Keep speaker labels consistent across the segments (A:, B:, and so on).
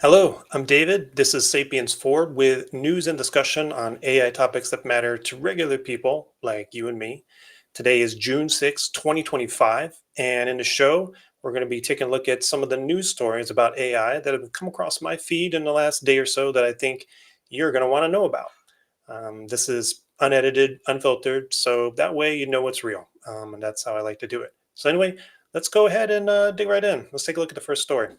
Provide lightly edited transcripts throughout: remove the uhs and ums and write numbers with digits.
A: Hello, I'm David. This is Sapiens Forward with news and discussion on AI topics that matter to regular people like you and me. Today is June 6th, 2025, and in the show, we're going to be taking a look at some of the news stories about AI that have come across my feed in the last day or so that I think you're going to want to know about. This is unedited, unfiltered, so that way you know what's real, and that's how I like to do it. So, anyway, let's go ahead and dig right in. Let's take a look at the first story.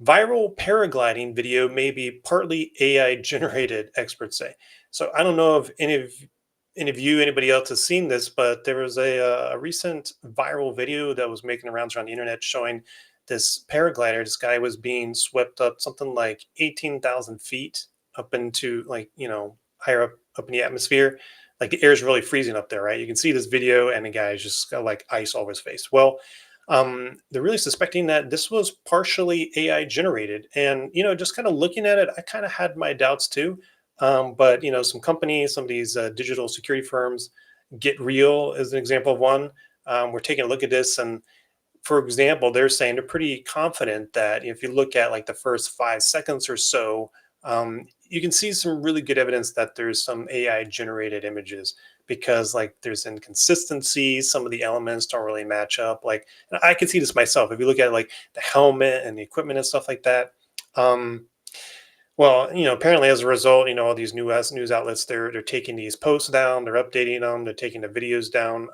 A: Viral paragliding video may be partly AI generated, experts say. So I don't know if any of you, anybody else has seen this, but there was a recent viral video that was making the rounds around the internet showing this paraglider. This guy was being swept up something like 18,000 feet up into higher up in the atmosphere. Like the air is really freezing up there, right? You can see this video, and the guy's just got like ice all over his face. Well, they're really suspecting that this was partially AI generated. And, just kind of looking at it, I kind of had my doubts too. But, some companies, some of these digital security firms, Get Real is an example of one. We're taking a look at this. And for example, they're saying they're pretty confident that if you look at like the first 5 seconds or so, you can see some really good evidence that there's some AI generated images because like there's inconsistencies. Some of the elements don't really match up. Like, and I can see this myself. If you look at like the helmet and the equipment and stuff like that. Um, well, apparently as a result, all these new news outlets, they're taking these posts down, they're updating them, they're taking the videos down.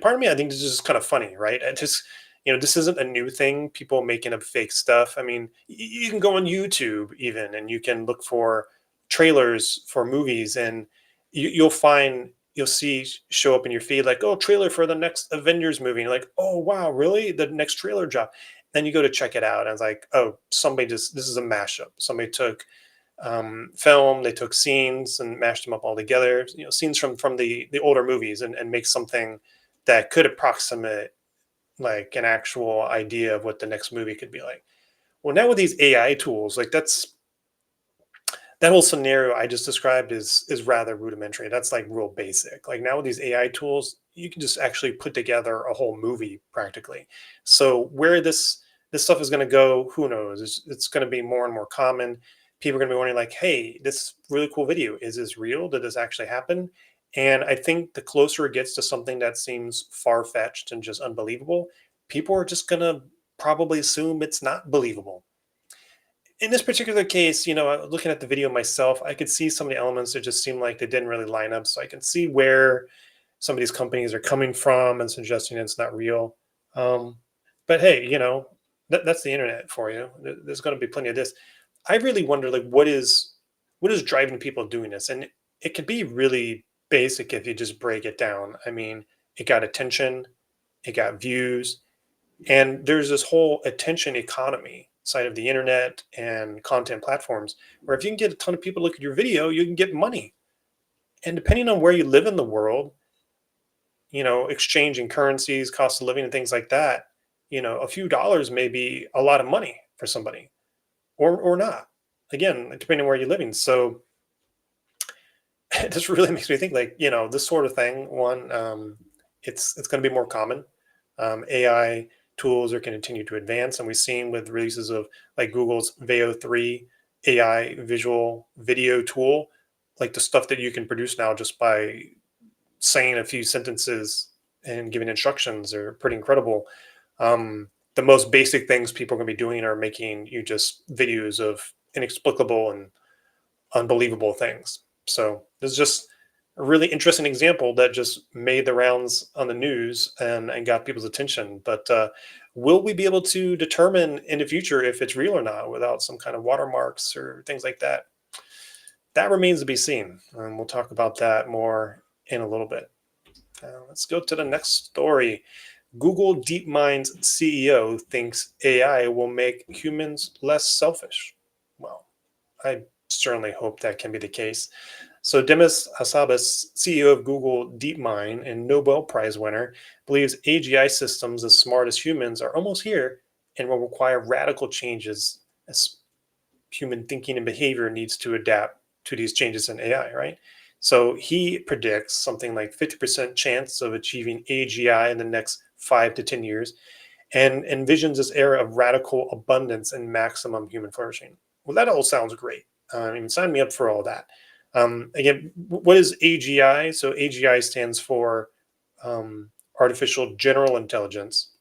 A: Part of me, I think this is just kind of funny, right? I just, this isn't a new thing. People making up fake stuff. I mean, you can go on YouTube even, and you can look for trailers for movies, and you'll see show up in your feed like, oh, trailer for the next Avengers movie. And you're like, oh wow, really? The next trailer drop. Then you go to check it out, and it's like, oh, somebody just this is a mashup. Somebody took film, they took scenes and mashed them up all together. Scenes from the older movies, and make something that could approximate like an actual idea of what the next movie could be like. Well, now with these AI tools, like that whole scenario I just described is rather rudimentary. That's like real basic. Like now with these AI tools, you can just actually put together a whole movie practically. So where this stuff is going to go, who knows? It's going to be more and more common. People are going to be wondering, like, hey, this really cool video, is this real? Did this actually happen? And I think the closer it gets to something that seems far fetched and just unbelievable, people are just going to probably assume it's not believable. In this particular case, looking at the video myself, I could see some of the elements that just seem like they didn't really line up. So I can see where some of these companies are coming from and suggesting it's not real. Um, but hey, that's the internet for you. There's going to be plenty of this. I really wonder, like, what is driving people doing this, and it could be really basic if you just break it down. I mean, it got attention, it got views, and there's this whole attention economy side of the internet and content platforms where if you can get a ton of people to look at your video, you can get money. And depending on where you live in the world, exchanging currencies, cost of living, and things like that, a few dollars may be a lot of money for somebody or not. Again, depending on where you're living. So this really makes me think like, this sort of thing, one, it's going to be more common. AI tools are going to continue to advance, and we've seen with releases of like Google's Veo 3 AI visual video tool, like the stuff that you can produce now just by saying a few sentences and giving instructions are pretty incredible. The most basic things people are going to be doing are making you just videos of inexplicable and unbelievable things. So this is just a really interesting example that just made the rounds on the news and got people's attention. But will we be able to determine in the future if it's real or not without some kind of watermarks or things like that? That remains to be seen. And we'll talk about that more in a little bit. Let's go to the next story. Google DeepMind's CEO thinks AI will make humans less selfish. Well, I certainly hope that can be the case. So Demis Hassabis, CEO of Google DeepMind and Nobel Prize winner, believes AGI systems as smart as humans are almost here and will require radical changes as human thinking and behavior needs to adapt to these changes in AI, right? So he predicts something like 50% chance of achieving AGI in the next 5 to 10 years. and envisions this era of radical abundance and maximum human flourishing. Well, that all sounds great. I mean, sign me up for all that. Again, what is AGI? So AGI stands for um, artificial general intelligence.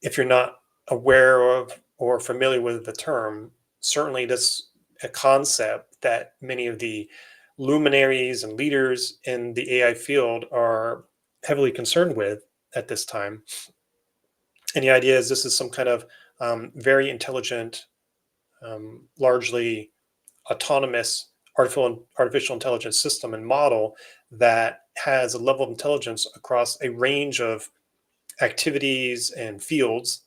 A: If you're not aware of or familiar with the term, certainly this a concept that many of the luminaries and leaders in the AI field are heavily concerned with at this time. And the idea is this is some kind of very intelligent, largely autonomous artificial intelligence system and model that has a level of intelligence across a range of activities and fields,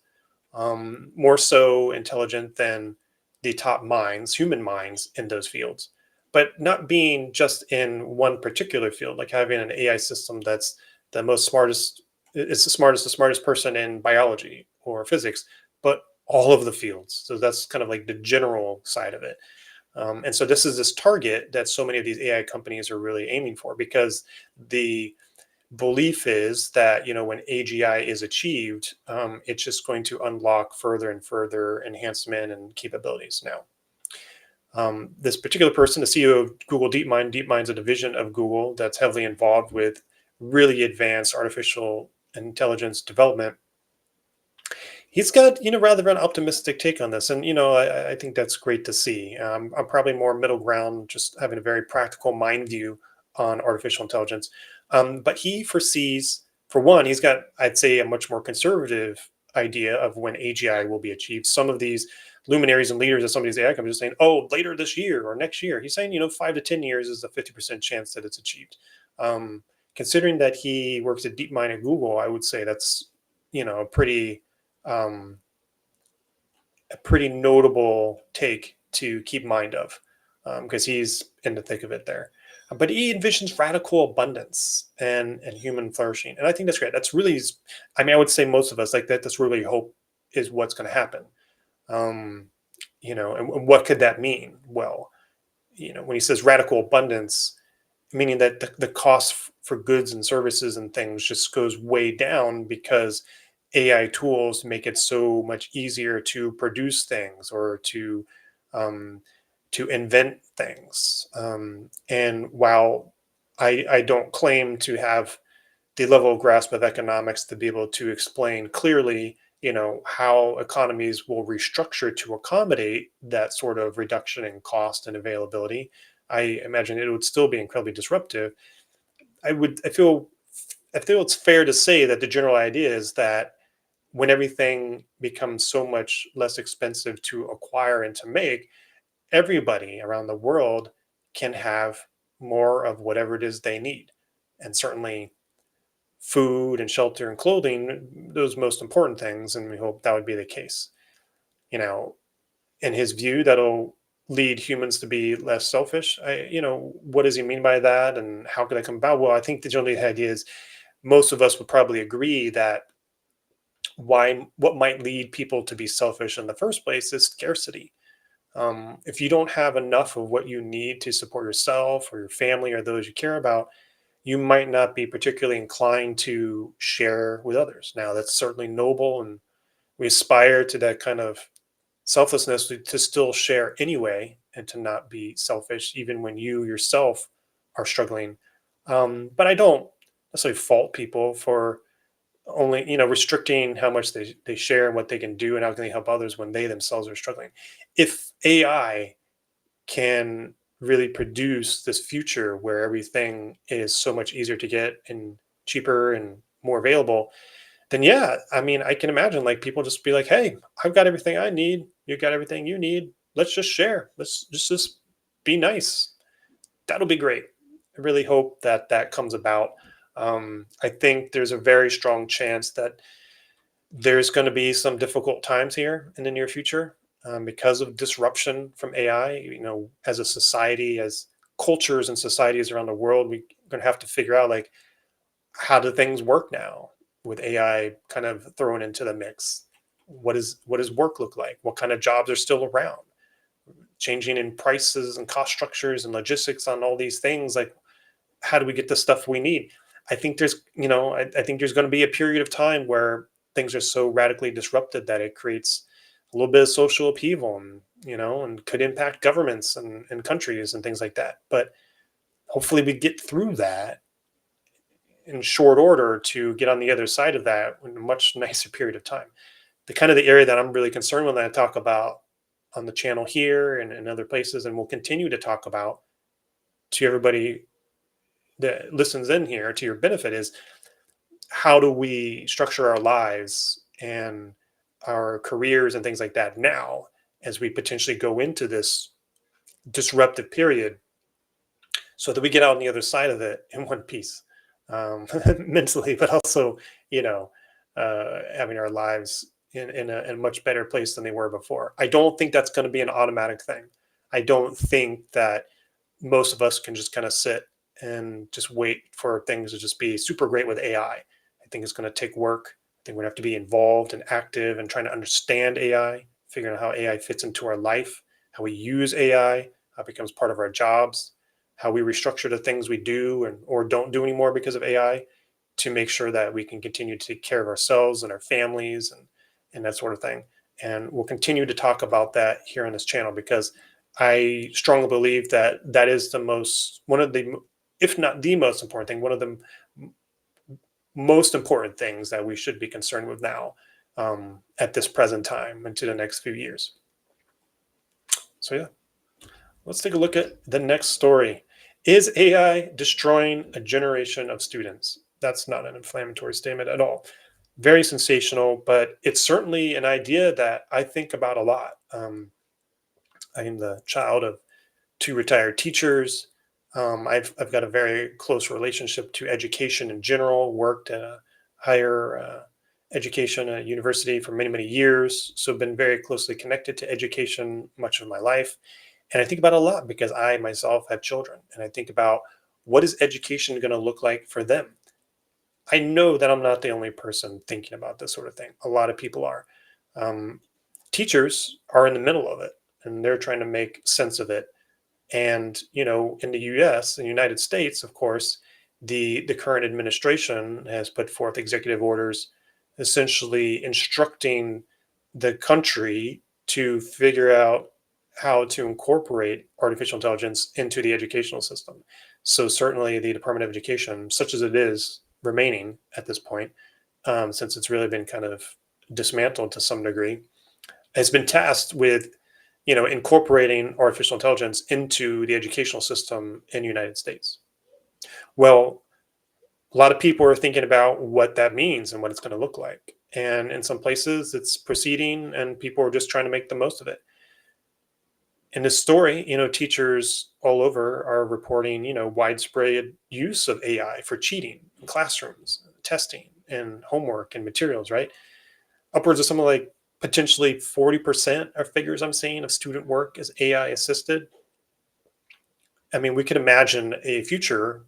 A: more so intelligent than the top minds, human minds in those fields, but not being just in one particular field, like having an AI system that's the most smartest, it's the smartest person in biology or physics, but all of the fields. So that's kind of like the general side of it. And so this is this target that so many of these AI companies are really aiming for because the belief is that when AGI is achieved, it's just going to unlock further and further enhancement and capabilities. Now, this particular person, the CEO of Google DeepMind's a division of Google that's heavily involved with really advanced artificial intelligence development. He's got rather an optimistic take on this, and I think that's great to see. I'm probably more middle ground, just having a very practical mind view on artificial intelligence. But he foresees, for one, he's got, I'd say, a much more conservative idea of when AGI will be achieved. Some of these luminaries and leaders of some of these AI companies are saying, "Oh, later this year or next year." He's saying, 5 to 10 years is a 50% chance that it's achieved. Um, Considering that he works at DeepMind at Google, I would say that's a um, pretty notable take to keep mind of because he's in the thick of it there. But he envisions radical abundance and human flourishing, and I think that's great. That's really, I mean, I would say most of us like that. That's really hope is what's going to happen. Um, and what could that mean? Well, when he says radical abundance, meaning that the cost for goods and services and things just goes way down because AI tools make it so much easier to produce things or um, to invent things. And while I don't claim to have the level of grasp of economics to be able to explain clearly, how economies will restructure to accommodate that sort of reduction in cost and availability. I imagine it would still be incredibly disruptive. I feel it's fair to say that the general idea is that when everything becomes so much less expensive to acquire and to make, everybody around the world can have more of whatever it is they need. And certainly food and shelter and clothing, those most important things, and we hope that would be the case. You know, in his view, that'll lead humans to be less selfish. What does he mean by that, and how could that come about? Well, I think the generally the idea is most of us would probably agree that what might lead people to be selfish in the first place is scarcity. If you don't have enough of what you need to support yourself or your family or those you care about, you might not be particularly inclined to share with others. Now, that's certainly noble, and we aspire to that kind of selflessness to still share anyway and to not be selfish, even when you yourself are struggling. But I don't necessarily fault people for only restricting how much they share and what they can do and how can they help others when they themselves are struggling. If AI can really produce this future where everything is so much easier to get and cheaper and more available, then yeah, I mean, I can imagine like people just be like, "Hey, I've got everything I need. You got everything you need. Let's just share. Let's just be nice." That'll be great. I really hope that that comes about. I think there's a very strong chance that there's going to be some difficult times here in the near future because of disruption from AI. As a society, as cultures and societies around the world, we're going to have to figure out like how do things work now with AI kind of thrown into the mix. What does work look like? What kind of jobs are still around? Changing in prices and cost structures and logistics on all these things. Like, how do we get the stuff we need? I think there's going to be a period of time where things are so radically disrupted that it creates a little bit of social upheaval, and could impact governments and countries and things like that. But hopefully we get through that in short order to get on the other side of that in a much nicer period of time. The area that I'm really concerned with, that I talk about on the channel here and other places, and will continue to talk about to everybody that listens in here to your benefit, is how do we structure our lives and our careers and things like that now, as we potentially go into this disruptive period, so that we get out on the other side of it in one piece, mentally, but also, you know, having our lives in a much better place than they were before. I don't think that's going to be an automatic thing. I don't think that most of us can just kind of sit and just wait for things to just be super great with AI. I think it's going to take work. I think we're going to have to be involved and active and trying to understand AI, figuring out how AI fits into our life, how we use AI, how it becomes part of our jobs, how we restructure the things we do and or don't do anymore because of AI, to make sure that we can continue to take care of ourselves and our families and that sort of thing. And we'll continue to talk about that here on this channel, because I strongly believe that that is one of the, if not the most important thing, one of the most important things that we should be concerned with now, at this present time into the next few years. So yeah, let's take a look at the next story. Is AI destroying a generation of students? That's not an inflammatory statement at all. Very sensational, but it's certainly an idea that I think about a lot. I am the child of two retired teachers. I've got a very close relationship to education in general. Worked at a higher education at a university for many, many years, so been very closely connected to education much of my life. And I think about it a lot because I myself have children, and I think about, what is education going to look like for them? I know that I'm not the only person thinking about this sort of thing. A lot of people are. Um, Teachers are in the middle of it, and they're trying to make sense of it. And in the U.S. and United States, of course, the current administration has put forth executive orders, essentially instructing the country to figure out how to incorporate artificial intelligence into the educational system. So certainly, the Department of Education, such as it is remaining at this point, since it's really been kind of dismantled to some degree, has been tasked with incorporating artificial intelligence into the educational system in the United States. Well, a lot of people are thinking about what that means and what it's going to look like. And in some places, it's proceeding, and people are just trying to make the most of it. In this story, teachers all over are reporting, widespread use of AI for cheating in classrooms, testing, and homework and materials, right? Upwards of something like potentially 40% are figures I'm seeing of student work is AI assisted. I mean, we could imagine a future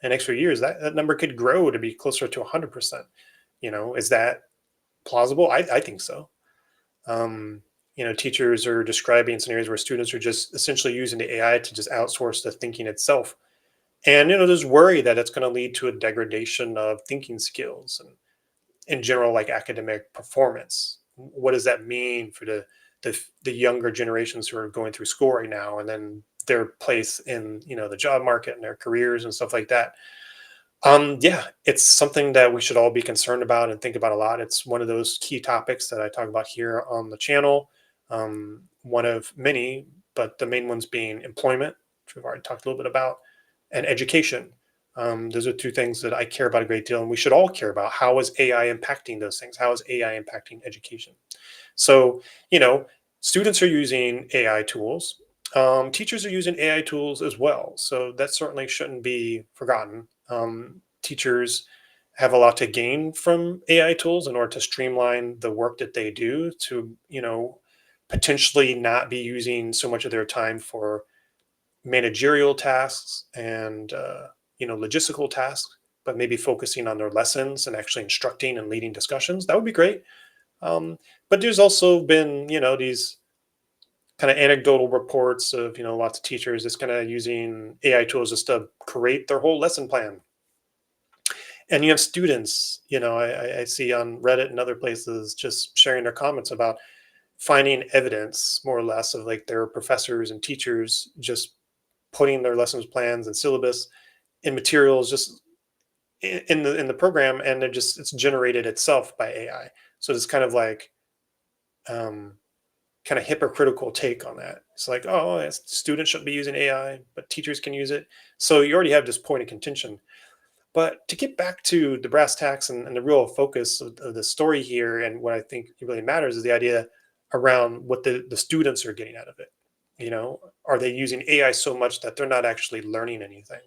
A: in the next few years that number could grow to be closer to 100%. Is that plausible? I think so. Teachers are describing scenarios where students are just essentially using the AI to just outsource the thinking itself. And, there's worry that it's going to lead to a degradation of thinking skills and in general, like academic performance. What does that mean for the younger generations who are going through school right now, and then their place in the job market and their careers and stuff like that? Yeah, it's something that we should all be concerned about and think about a lot. It's one of those key topics that I talk about here on the channel. One of many, but the main ones being employment, which we've already talked a little bit about, and education. Those are two things that I care about a great deal, and we should all care about. How is AI impacting those things? How is AI impacting education? So, students are using AI tools. Teachers are using AI tools as well. So that certainly shouldn't be forgotten. Teachers have a lot to gain from AI tools in order to streamline the work that they do, to, potentially not be using so much of their time for managerial tasks and logistical tasks, but maybe focusing on their lessons and actually instructing and leading discussions. That would be great. But there's also been these kind of anecdotal reports of lots of teachers just kind of using AI tools just to create their whole lesson plan. And you have students, I see on Reddit and other places just sharing their comments about finding evidence more or less of like their professors and teachers just putting their lessons plans and syllabus and materials just in the program, and it's generated itself by AI. So it's kind of like um, kind of hypocritical take on that. It's like, oh, yes, students shouldn't be using AI, but teachers can use it. So you already have this point of contention. But to get back to the brass tacks and the real focus of the story here, and what I think really matters is the idea around what the students are getting out of it. Are they using AI so much that they're not actually learning anything?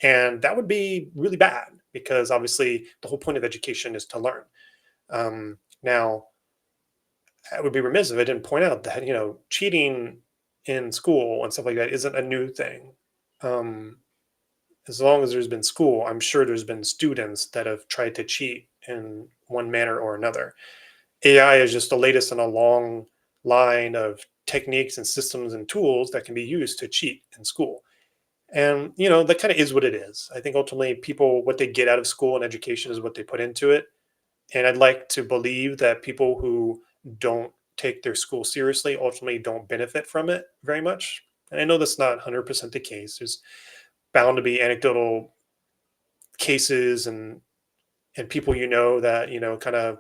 A: And that would be really bad because obviously the whole point of education is to learn. Now, I would be remiss if I didn't point out that cheating in school and stuff like that isn't a new thing. Um, as long as there's been school, I'm sure there's been students that have tried to cheat in one manner or another. AI is just the latest in a long line of techniques and systems and tools that can be used to cheat in school. And that kind of is what it is. I think ultimately people, what they get out of school and education is what they put into it. And I'd like to believe that people who don't take their school seriously ultimately don't benefit from it very much. And I know that's not 100% the case. There's bound to be anecdotal cases and people that kind of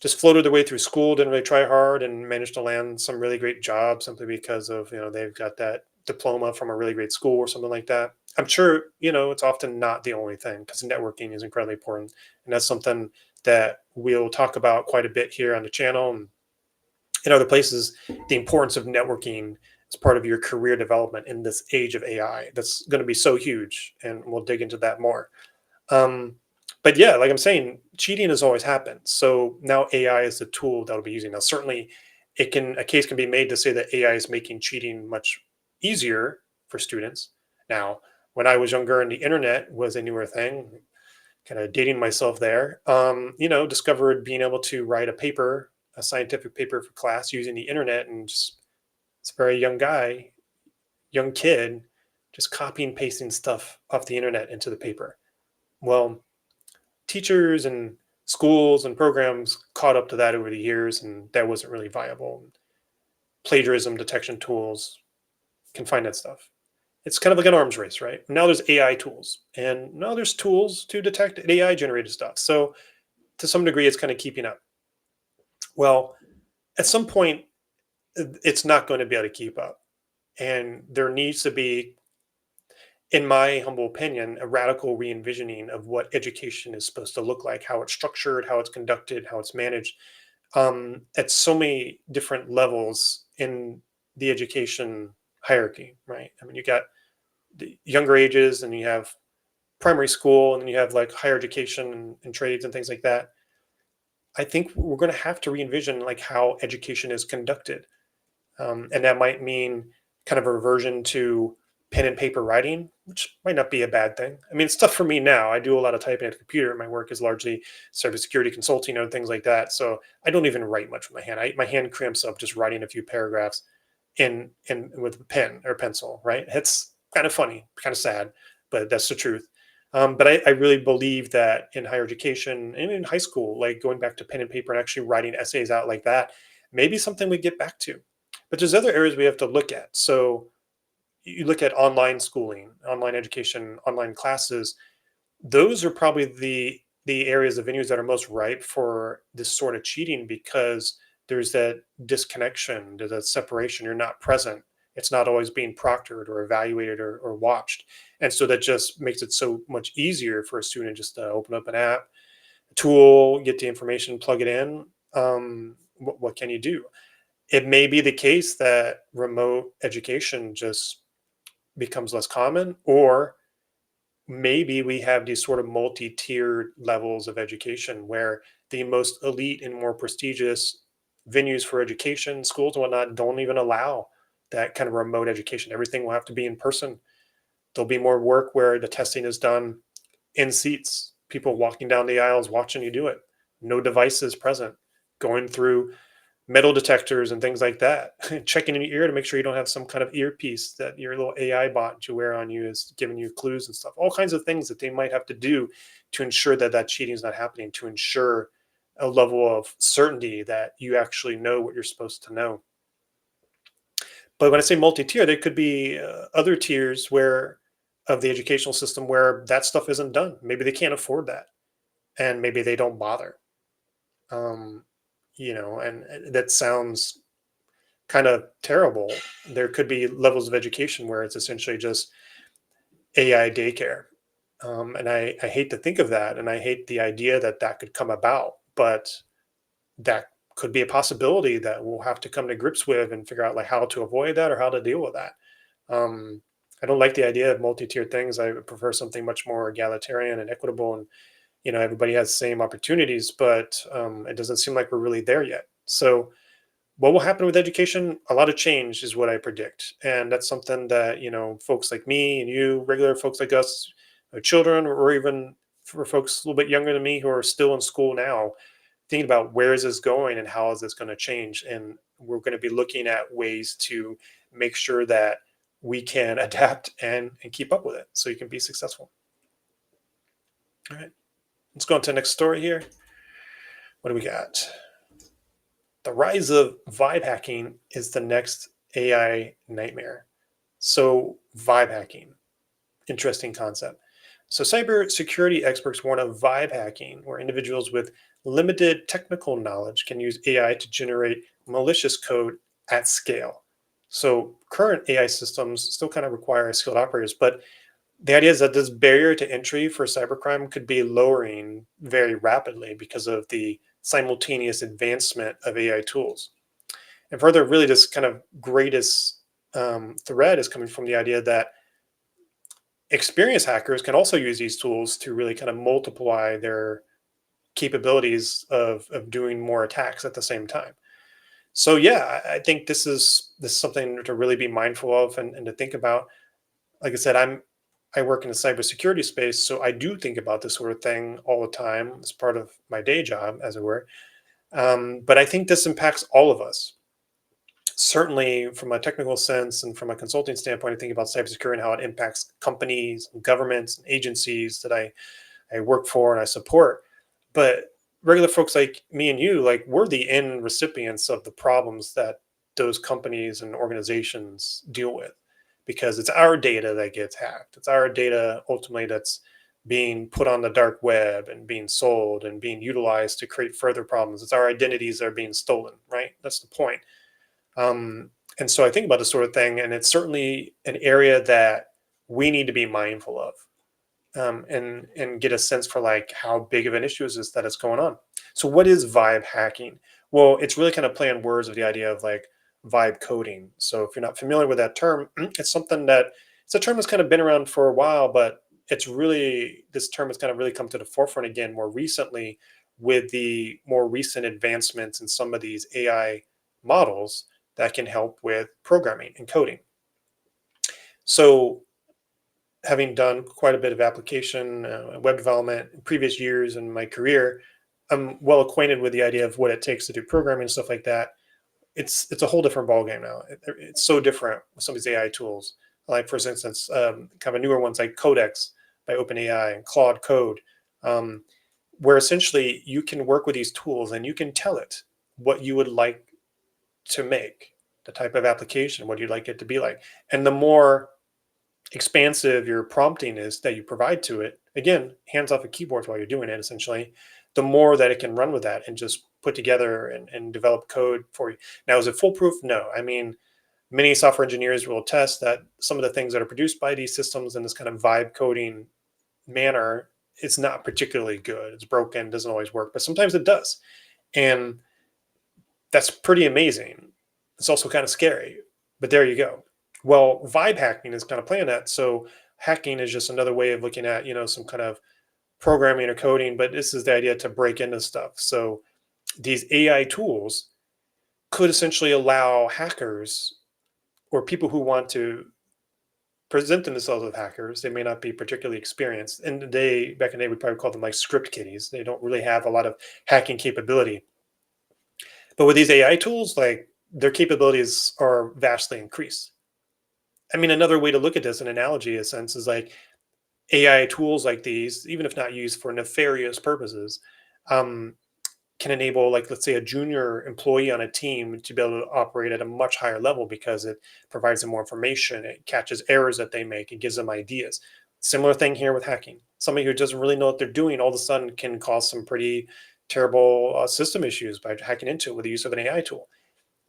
A: just floated their way through school, didn't really try hard, and managed to land some really great job simply because of they've got that diploma from a really great school or something like that. I'm sure it's often not the only thing because networking is incredibly important, and that's something that we'll talk about quite a bit here on the channel and in other places. The importance of networking as part of your career development in this age of AI, that's going to be so huge, and we'll dig into that more. um, but yeah, like I'm saying, cheating has always happened. So now AI is the tool that will be using. Now, certainly, a case can be made to say that AI is making cheating much easier for students. Now, when I was younger and the internet was a newer thing, kind of dating myself there, discovered being able to write a scientific paper for class using the internet, and just it's a very young kid, just copying and pasting stuff off the internet into the paper. Well, teachers and schools and programs caught up to that over the years, and that wasn't really viable. Plagiarism detection tools can find that stuff. It's kind of like an arms race, right? Now there's AI tools, and now there's tools to detect AI generated stuff. So to some degree, it's kind of keeping up. Well, at some point, it's not going to be able to keep up, and there needs to be, in my humble opinion, a radical re-envisioning of what education is supposed to look like, how it's structured, how it's conducted, how it's managed, at so many different levels in the education hierarchy, right? I mean, you got the younger ages, and you have primary school, and then you have like higher education and trades and things like that. I think we're going to have to re-envision like how education is conducted, and that might mean kind of a reversion to pen and paper writing, which might not be a bad thing. I mean, it's tough for me now. I do a lot of typing at the computer. My work is largely cybersecurity consulting and things like that. So I don't even write much with my hand. My hand cramps up just writing a few paragraphs in with a pen or pencil. Right? It's kind of funny, kind of sad, but that's the truth. But I really believe that in higher education and in high school, like going back to pen and paper and actually writing essays out like that, maybe something we get back to. But there's other areas we have to look at. So you look at online schooling, online education, online classes. Those are probably the areas, the venues that are most ripe for this sort of cheating because there's that disconnection, there's that separation. You're not present. It's not always being proctored or evaluated or watched. And so that just makes it so much easier for a student just to open up an app, a tool, get the information, plug it in. What can you do? It may be the case that remote education just becomes less common, or maybe we have these sort of multi-tiered levels of education where the most elite and more prestigious venues for education, schools and whatnot, don't even allow that kind of remote education. Everything will have to be in person. There'll be more work where the testing is done in seats, people walking down the aisles watching you do it, no devices present, going through metal detectors and things like that. Checking in your ear to make sure you don't have some kind of earpiece that your little AI bot you wear on you is giving you clues and stuff. All kinds of things that they might have to do to ensure that that cheating is not happening, to ensure a level of certainty that you actually know what you're supposed to know. But when I say multi-tier, there could be other tiers where of the educational system where that stuff isn't done. Maybe they can't afford that, and maybe they don't bother. Um, and that sounds kind of terrible. There could be levels of education where it's essentially just AI daycare. And I hate to think of that. And I hate the idea that that could come about. But that could be a possibility that we'll have to come to grips with and figure out like how to avoid that or how to deal with that. Um, I don't like the idea of multi-tiered things. I would prefer something much more egalitarian and equitable, and everybody has the same opportunities. But it doesn't seem like we're really there yet. So what will happen with education? A lot of change is what I predict, and that's something that folks like me and you, regular folks like us, children, or even for folks a little bit younger than me who are still in school now, thinking about where is this going and how is this going to change, and we're going to be looking at ways to make sure that we can adapt and keep up with it, so you can be successful. All right, let's go on to the next story here. What do we got? The rise of vibe hacking is the next AI nightmare. So, vibe hacking, interesting concept. So, cybersecurity experts warn of vibe hacking, where individuals with limited technical knowledge can use AI to generate malicious code at scale. So, current AI systems still kind of require skilled operators, but the idea is that this barrier to entry for cybercrime could be lowering very rapidly because of the simultaneous advancement of AI tools. And further, really, this kind of greatest thread is coming from the idea that experienced hackers can also use these tools to really kind of multiply their capabilities of doing more attacks at the same time. So yeah, I think this is something to really be mindful of and to think about. Like I said, I work in the cybersecurity space, so I do think about this sort of thing all the time as part of my day job, as it were. But I think this impacts all of us. Certainly, from a technical sense and from a consulting standpoint, I think about cybersecurity and how it impacts companies, and governments, and agencies that I work for and I support. But regular folks like me and you, like we're the end recipients of the problems that those companies and organizations deal with, because it's our data that gets hacked. It's our data ultimately that's being put on the dark web and being sold and being utilized to create further problems. It's our identities that are being stolen, right? That's the point. Um, and so I think about this sort of thing, and it's certainly an area that we need to be mindful of, and get a sense for like how big of an issue is this that is going on. So what is vibe hacking? Well, it's really kind of play on words of the idea of like vibe coding. So if you're not familiar with that term, it's a term that's kind of been around for a while, but it's really this term has kind of really come to the forefront again more recently with the more recent advancements in some of these AI models that can help with programming and coding. So having done quite a bit of application web development in previous years in my career, I'm well acquainted with the idea of what it takes to do programming and stuff like that. It's a whole different ballgame now. It's so different with some of these AI tools. Like for instance, kind of newer ones like Codex by OpenAI and Claude Code, um, where essentially you can work with these tools and you can tell it what you would like to make, the type of application, what you'd like it to be like, and the more expansive your prompting is that you provide to it, again, hands off a keyboard while you're doing it, essentially, the more that it can run with that and just put together and develop code for you. Now, is it foolproof? No. I mean, many software engineers will attest that some of the things that are produced by these systems in this kind of vibe coding manner, it's not particularly good. It's broken, doesn't always work, but sometimes it does. And that's pretty amazing. It's also kind of scary, but there you go. Well, vibe hacking is kind of playing that. So hacking is just another way of looking at, some kind of programming or coding, but this is the idea to break into stuff. So these AI tools could essentially allow hackers or people who want to present themselves as hackers. They may not be particularly experienced. And back in the day, we probably call them like script kiddies. They don't really have a lot of hacking capability. But with these AI tools, like their capabilities are vastly increased. I mean, another way to look at this, an analogy, in a sense, is like AI tools like these, even if not used for nefarious purposes, um, can enable, like, let's say, a junior employee on a team to be able to operate at a much higher level because it provides them more information, it catches errors that they make, it gives them ideas. Similar thing here with hacking. Somebody who doesn't really know what they're doing all of a sudden can cause some pretty terrible system issues by hacking into it with the use of an AI tool.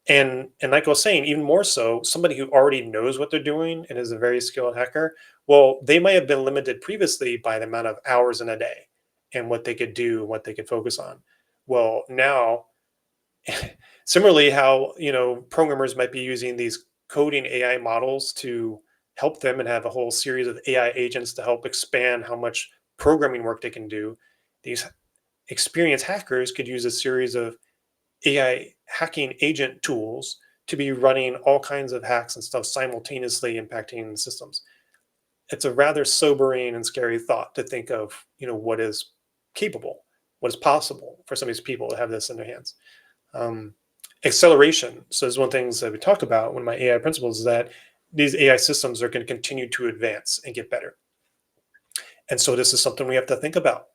A: And like I was saying, even more so, somebody who already knows what they're doing and is a very skilled hacker, well, they might have been limited previously by the amount of hours in a day and what they could do, what they could focus on. Well, now, similarly, how programmers might be using these coding AI models to help them and have a whole series of AI agents to help expand how much programming work they can do. These experienced hackers could use a series of AI hacking agent tools to be running all kinds of hacks and stuff simultaneously impacting systems. It's a rather sobering and scary thought to think of, what is capable, what is possible for some of these people to have this in their hands. Um, Acceleration. So, this is one of the things that we talk about. One of my AI principles is that these AI systems are going to continue to advance and get better. And so, this is something we have to think about.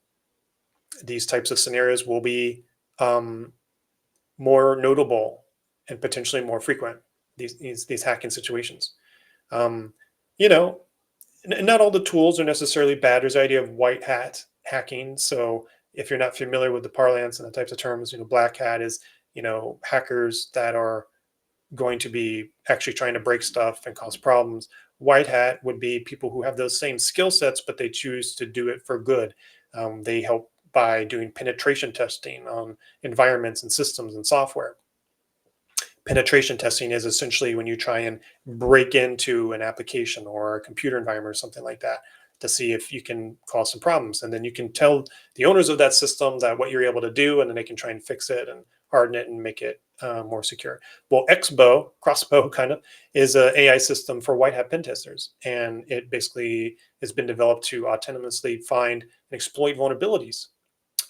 A: These types of scenarios will be um, more notable and potentially more frequent. These hacking situations. Um, you know, Not all the tools are necessarily bad. There's the idea of white hat hacking. So if you're not familiar with the parlance and the types of terms, black hat is hackers that are going to be actually trying to break stuff and cause problems. White hat would be people who have those same skill sets, but they choose to do it for good. They help by doing penetration testing on environments and systems and software. Penetration testing is essentially when you try and break into an application or a computer environment or something like that to see if you can cause some problems. And then you can tell the owners of that system that what you're able to do, and then they can try and fix it and harden it and make it more secure. Well, XBow, crossbow kind of, is an AI system for white hat pen testers. And it basically has been developed to autonomously find and exploit vulnerabilities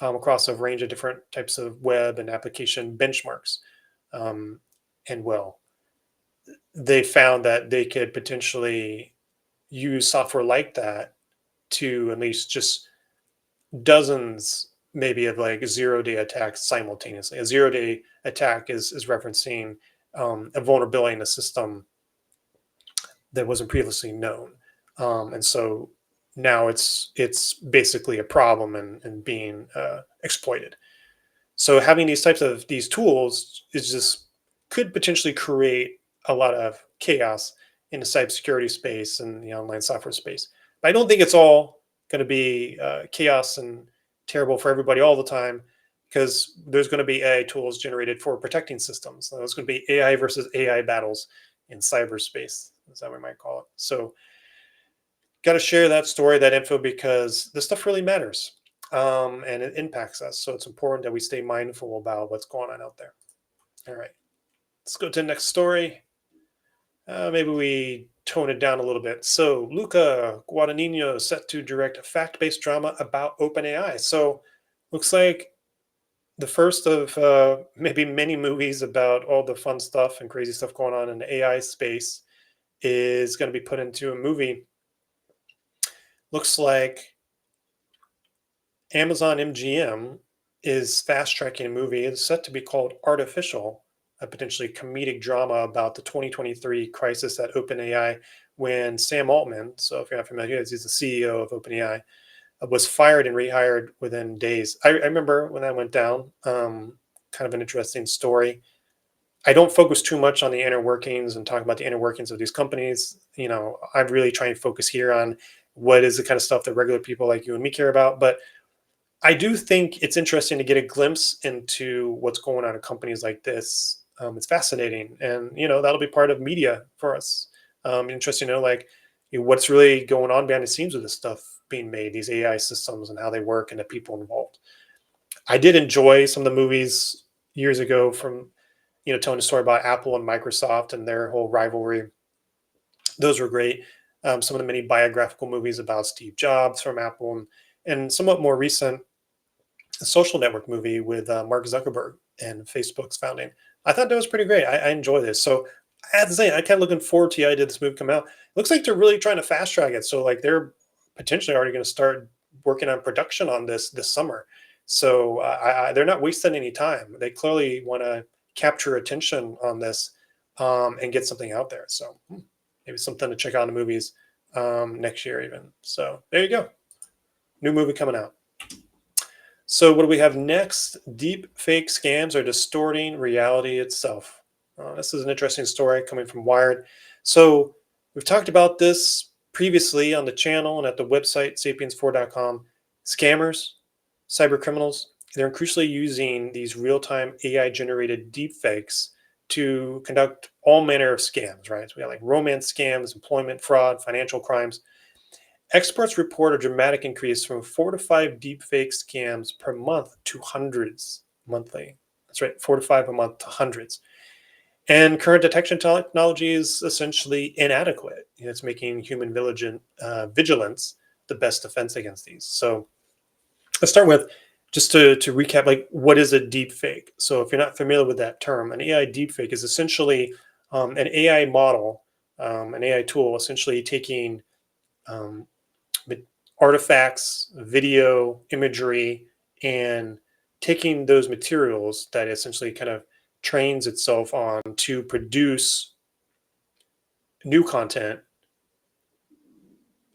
A: across a range of different types of web and application benchmarks. Um, and well, they found that they could potentially use software like that to at least just dozens, maybe, of like 0-day attacks simultaneously. A 0-day attack is referencing a vulnerability in a system that wasn't previously known, and so now it's basically a problem and being exploited. So having these types of these tools is just could potentially create a lot of chaos in the cybersecurity space and the online software space. But I don't think it's all going to be chaos and terrible for everybody all the time, because there's going to be AI tools generated for protecting systems. So there's going to be AI versus AI battles in cyberspace, is that we might call it. So got to share that story, that info, because this stuff really matters, and it impacts us. So it's important that we stay mindful about what's going on out there. All right, let's go to the next story. Maybe we tone it down a little bit. So Luca Guadagnino set to direct a fact-based drama about OpenAI. So looks like the first of maybe many movies about all the fun stuff and crazy stuff going on in the AI space is going to be put into a movie. Looks like Amazon MGM is fast tracking a movie. It's set to be called Artificial, a potentially comedic drama about the 2023 crisis at OpenAI when Sam Altman, so if you're not familiar, he's the CEO of OpenAI, was fired and rehired within days. I remember when that went down. Kind of an interesting story. I don't focus too much on the inner workings and talk about the inner workings of these companies. I'm really trying to focus here on what is the kind of stuff that regular people like you and me care about. But I do think it's interesting to get a glimpse into what's going on in companies like this. It's fascinating, and that'll be part of media for us. Interesting to know, like, what's really going on behind the scenes with this stuff being made, these AI systems and how they work and the people involved. I did enjoy some of the movies years ago from telling a story about Apple and Microsoft and their whole rivalry. Those were great. Some of the many biographical movies about Steve Jobs from Apple, and somewhat more recent, a social network movie with Mark Zuckerberg. and Facebook's founding. I thought that was pretty great. I enjoy this. So I have to say, I kind of looking forward to the idea this movie come out. Looks like they're really trying to fast track it. So like they're potentially already going to start working on production on this summer. So they're not wasting any time. They clearly want to capture attention on this and get something out there. So maybe something to check out in the movies next year even. So there you go. New movie coming out. So what do we have next? Deep fake scams are distorting reality itself. This is an interesting story coming from Wired. So we've talked about this previously on the channel and at the website sapiens4.com. Scammers, cyber criminals, they're increasingly using these real-time AI-generated deep fakes to conduct all manner of scams, right? So we have like romance scams, employment fraud, financial crimes. Experts report a dramatic increase from 4 to 5 deepfake scams per month to hundreds monthly. That's right, 4 to 5 a month to hundreds. And current detection technology is essentially inadequate. It's making human vigilance the best defense against these. So let's start with just to recap, like what is a deepfake? So if you're not familiar with that term, an AI deepfake is essentially an AI model, an AI tool, essentially taking um, artifacts, video, imagery, and taking those materials that essentially kind of trains itself on to produce new content,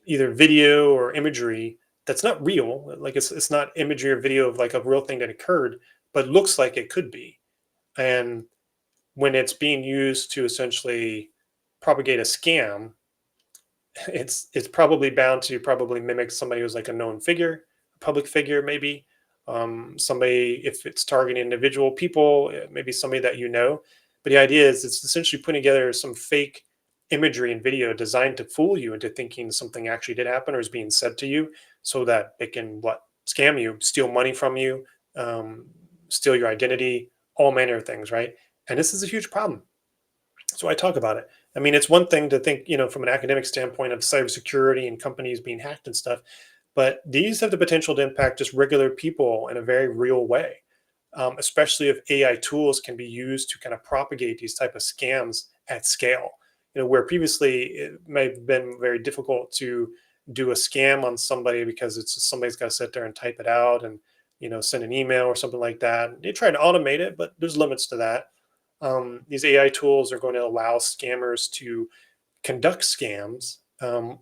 A: either video or imagery that's not real. Like it's not imagery or video of like a real thing that occurred, but looks like it could be. And when it's being used to essentially propagate a scam, it's probably bound to probably mimic somebody who's like a known figure, a public figure, maybe somebody if it's targeting individual people, maybe somebody that you know. But the idea is it's essentially putting together some fake imagery and video designed to fool you into thinking something actually did happen or is being said to you, so that they can what scam you, steal money from you, um, steal your identity, all manner of things, right? And this is a huge problem. So I talk about it. I mean, it's one thing to think, from an academic standpoint of cybersecurity and companies being hacked and stuff, but these have the potential to impact just regular people in a very real way, especially if AI tools can be used to kind of propagate these type of scams at scale. Where previously it may have been very difficult to do a scam on somebody because it's just somebody's got to sit there and type it out and send an email or something like that. They try to automate it, but there's limits to that. These AI tools are going to allow scammers to conduct scams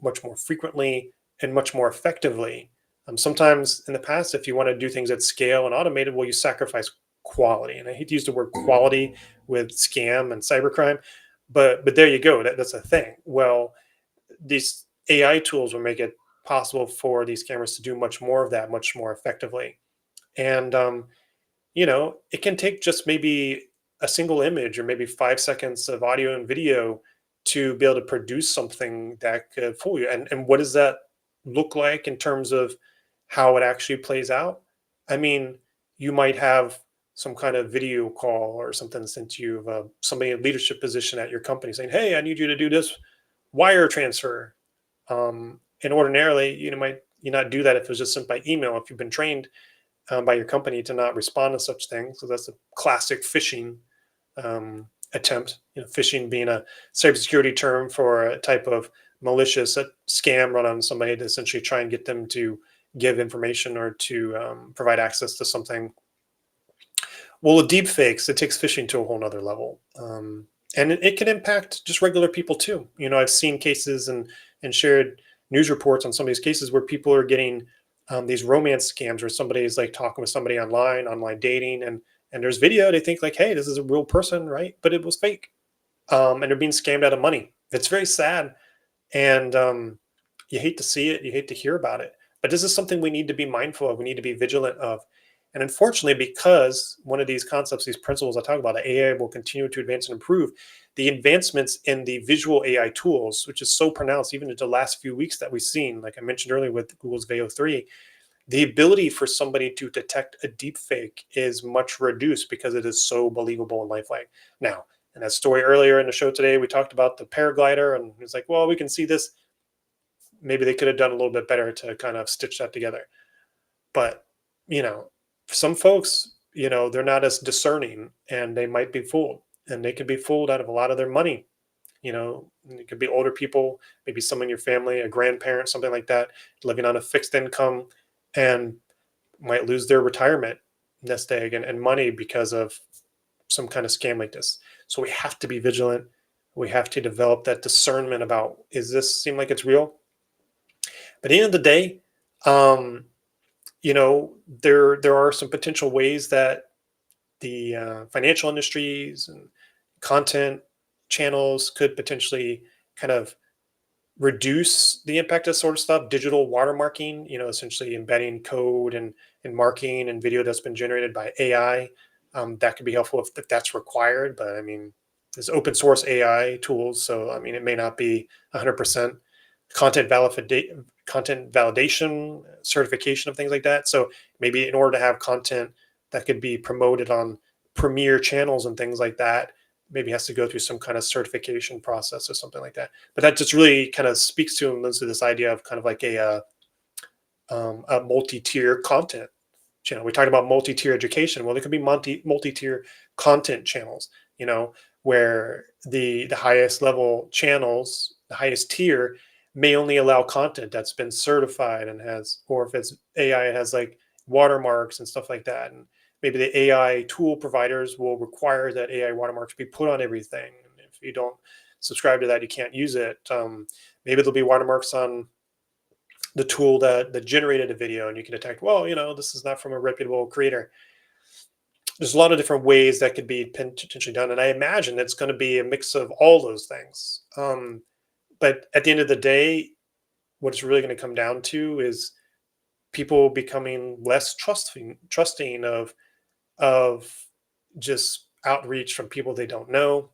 A: much more frequently and much more effectively. Sometimes in the past, if you want to do things at scale and automated, well, you sacrifice quality. And I hate to use the word quality with scam and cybercrime, but there you go. That's a thing. Well, these AI tools will make it possible for these scammers to do much more of that, much more effectively. And it can take just maybe a single image or maybe 5 seconds of audio and video to be able to produce something that could fool you. And what does that look like in terms of how it actually plays out? I mean, you might have some kind of video call or something sent to you of somebody in leadership position at your company saying, "Hey, I need you to do this wire transfer." And ordinarily, might you not do that if it was just sent by email. If you've been trained by your company to not respond to such things. So that's a classic phishing attempt. Phishing being a cybersecurity term for a type of malicious scam run on somebody to essentially try and get them to give information or to provide access to something. Well, with deep fakes, it takes phishing to a whole nother level. And it can impact just regular people too. I've seen cases and shared news reports on some of these cases where people are getting these romance scams where somebody is like talking with somebody online dating, and there's video. They think like, hey, this is a real person, right? But it was fake, and they're being scammed out of money. It's very sad, and you hate to see it, you hate to hear about it. But this is something we need to be mindful of. We need to be vigilant of. And unfortunately, because one of these concepts, these principles I talk about, that AI will continue to advance and improve, the advancements in the visual AI tools, which is so pronounced even in the last few weeks that we've seen, like I mentioned earlier with Google's Veo 3, the ability for somebody to detect a deep fake is much reduced because it is so believable and lifelike. Now, in that story earlier in the show today, we talked about the paraglider, and it's like, well, we can see this. Maybe they could have done a little bit better to kind of stitch that together. But, for some folks, they're not as discerning, and they might be fooled, and they could be fooled out of a lot of their money. It could be older people, maybe someone in your family, a grandparent, something like that, living on a fixed income, and might lose their retirement nest egg and money because of some kind of scam like this. So we have to be vigilant. We have to develop that discernment about, is this seem like it's real? But at the end of the day, um, there are some potential ways that the financial industries and content channels could potentially kind of reduce the impact of sort of stuff. Digital watermarking, essentially embedding code and marking and video that's been generated by AI. That could be helpful if that's required. But I mean, there's open source AI tools, so I mean, it may not be 100% content validation, certification of things like that. So maybe in order to have content that could be promoted on premier channels and things like that, maybe has to go through some kind of certification process or something like that. But that just really kind of speaks to this idea of kind of like a multi-tier content channel. We talked about multi-tier education. Well, there could be multi-tier content channels, where the highest level channels, the highest tier, may only allow content that's been certified and has, or if it's AI, it has like watermarks and stuff like that. And maybe the AI tool providers will require that AI watermarks be put on everything. And if you don't subscribe to that, you can't use it. Maybe there'll be watermarks on the tool that generated a video, and you can detect, well, this is not from a reputable creator. There's a lot of different ways that could be potentially done, and I imagine it's going to be a mix of all those things. But at the end of the day, what it's really going to come down to is people becoming less trusting of just outreach from people they don't know,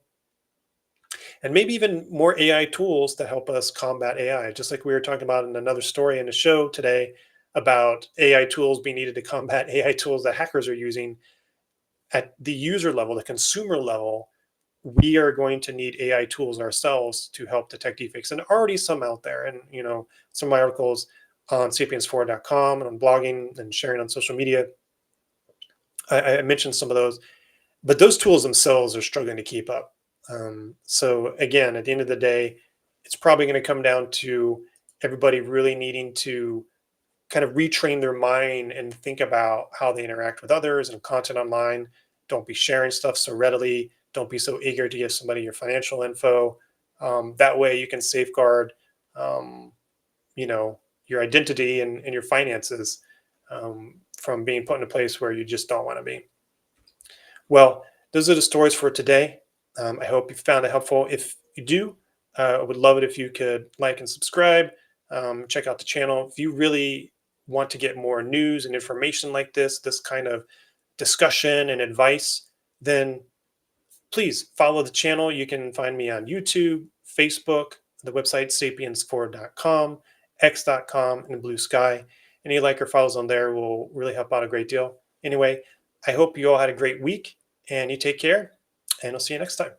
A: and maybe even more AI tools to help us combat AI. Just like we were talking about in another story in the show today about AI tools being needed to combat AI tools that hackers are using at the user level, the consumer level. We are going to need AI tools ourselves to help detect deepfakes, and already some out there. And some of my articles on sapiens4.com and on blogging and sharing on social media, I mentioned some of those, but those tools themselves are struggling to keep up. So again, at the end of the day, it's probably going to come down to everybody really needing to kind of retrain their mind and think about how they interact with others and content online. Don't be sharing stuff so readily. Don't be so eager to give somebody your financial info. That way you can safeguard, um, you know, your identity and your finances, from being put in a place where you just don't want to be. Well, those are the stories for today. I hope you found it helpful. If you do, I would love it if you could like and subscribe. Check out the channel. If you really want to get more news and information like this kind of discussion and advice, then please follow the channel. You can find me on YouTube, Facebook, the website sapiens4.com, x.com, and Blue Sky. Any like or follows on there will really help out a great deal. Anyway, I hope you all had a great week, and you take care, and I'll see you next time.